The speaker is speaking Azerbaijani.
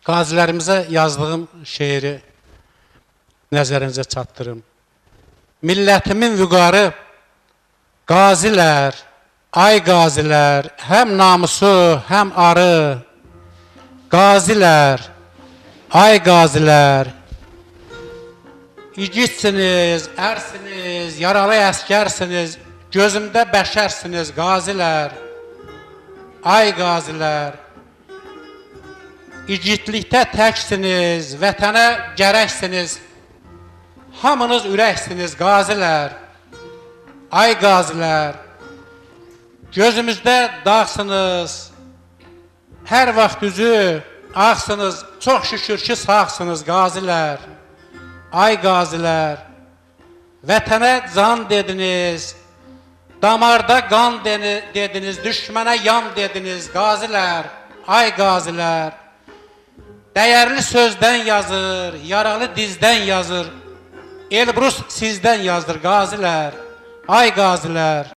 Qazilərimizə yazdığım şeiri nəzərinizə çatdırım. Millətimin vüqarı, qazilər, ay qazilər, həm namusu, həm arı. Qazilər, ay qazilər, igitsiniz, ərsiniz, yaralı əskərsiniz, gözümdə bəşərsiniz, qazilər, ay qazilər. İgidlikdə təksiniz, vətənə gərəksiniz, hamınız ürəksiniz, qazilər, ay qazilər. Gözümüzdə dağsınız, hər vaxt üzü ağsınız, çox şükür ki sağsınız, qazilər, ay qazilər. Vətənə can dediniz, damarda qan dediniz, düşmənə yan dediniz, qazilər, ay qazilər. Dəyərli sözdən yazır, yaralı dizdən yazır, Elbrus sizdən yazdır, qazilər, ay qazilər.